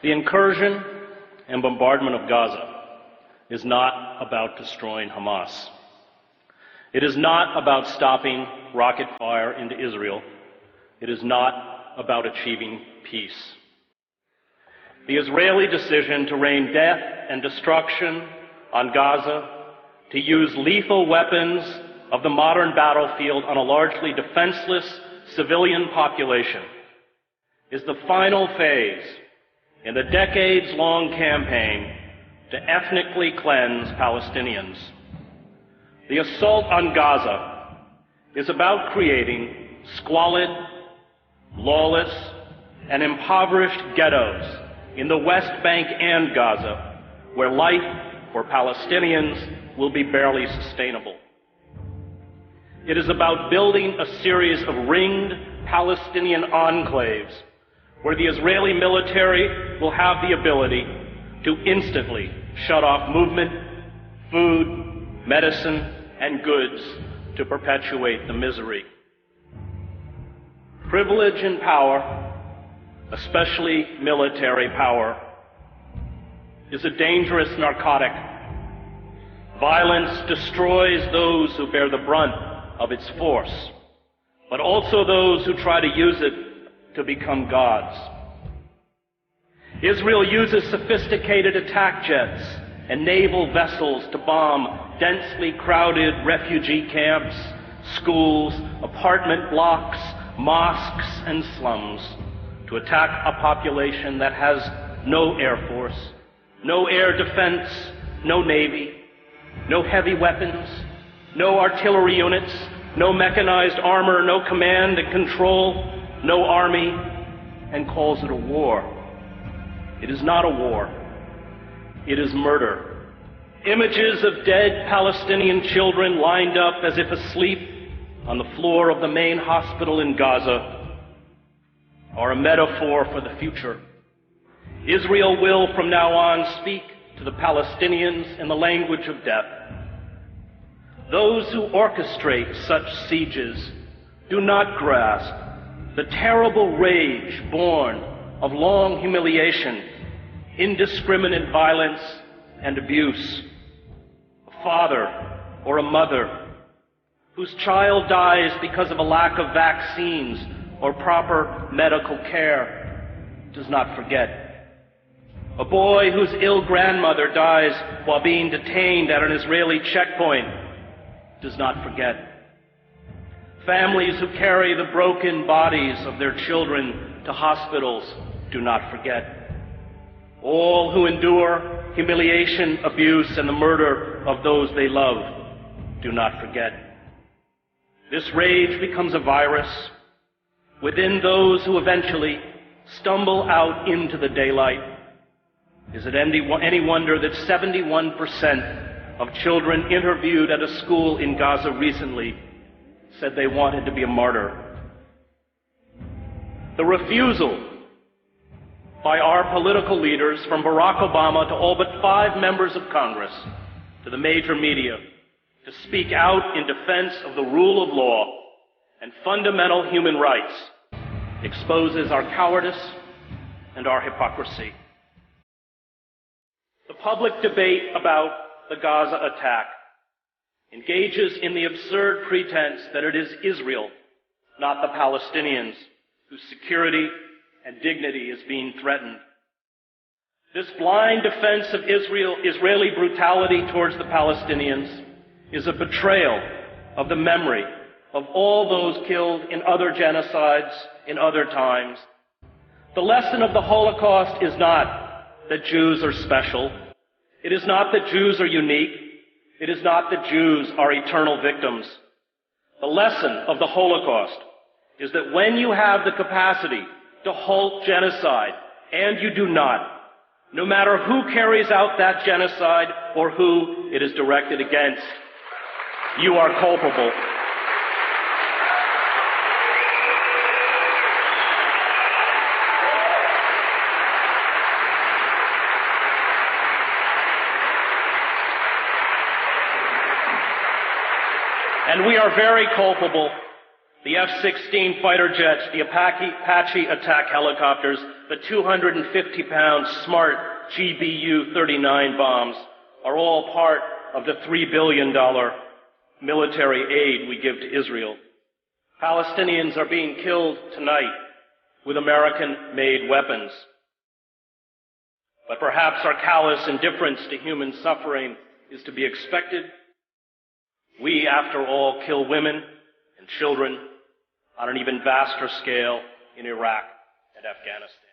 The incursion and bombardment of Gaza is not about destroying Hamas. It is not about stopping rocket fire into Israel. It is not about achieving peace. The Israeli decision to rain death and destruction on Gaza, to use lethal weapons of the modern battlefield on a largely defenseless civilian population, is the final phase in the decades-long campaign to ethnically cleanse Palestinians. The assault on Gaza is about creating squalid, lawless, and impoverished ghettos in the West Bank and Gaza, where life for Palestinians will be barely sustainable. It is about building a series of ringed Palestinian enclaves where the Israeli military will have the ability to instantly shut off movement, food, medicine, and goods to perpetuate the misery. Privilege and power, especially military power, is a dangerous narcotic. Violence destroys those who bear the brunt of its force, but also those who try to use it to become gods. Israel uses sophisticated attack jets and naval vessels to bomb densely crowded refugee camps, schools, apartment blocks, mosques, and slums, to attack a population that has no air force, no air defense, no navy, no heavy weapons, no artillery units, no mechanized armor, no command and control, no army, and calls it a war. It is not a war. It is murder. Images of dead Palestinian children lined up as if asleep on the floor of the main hospital in Gaza are a metaphor for the future. Israel will from now on speak to the Palestinians in the language of death. Those who orchestrate such sieges do not grasp the terrible rage born of long humiliation, indiscriminate violence, and abuse. A father or a mother whose child dies because of a lack of vaccines or proper medical care does not forget. A boy whose ill grandmother dies while being detained at an Israeli checkpoint does not forget. Families who carry the broken bodies of their children to hospitals do not forget. All who endure humiliation, abuse, and the murder of those they love do not forget. This rage becomes a virus within those who eventually stumble out into the daylight. Is it any wonder that 71% of children interviewed at a school in Gaza recently said they wanted to be a martyr? The refusal by our political leaders, from Barack Obama to all but 5 members of Congress, to the major media, to speak out in defense of the rule of law and fundamental human rights exposes our cowardice and our hypocrisy. The public debate about the Gaza attack engages in the absurd pretense that it is Israel, not the Palestinians, whose security and dignity is being threatened. This blind defense of Israeli brutality towards the Palestinians is a betrayal of the memory of all those killed in other genocides in other times. The lesson of the Holocaust is not that Jews are special. It is not that Jews are unique. It is not that Jews are eternal victims. The lesson of the Holocaust is that when you have the capacity to halt genocide, and you do not, no matter who carries out that genocide or who it is directed against, you are culpable. And we are very culpable The F-16 fighter jets, the Apache attack helicopters, the 250-pound smart GBU-39 bombs are all part of the $3 billion military aid we give to Israel. Palestinians are being killed tonight with American-made weapons. But perhaps our callous indifference to human suffering is to be expected. We, after all, kill women and children on an even vaster scale in Iraq and Afghanistan.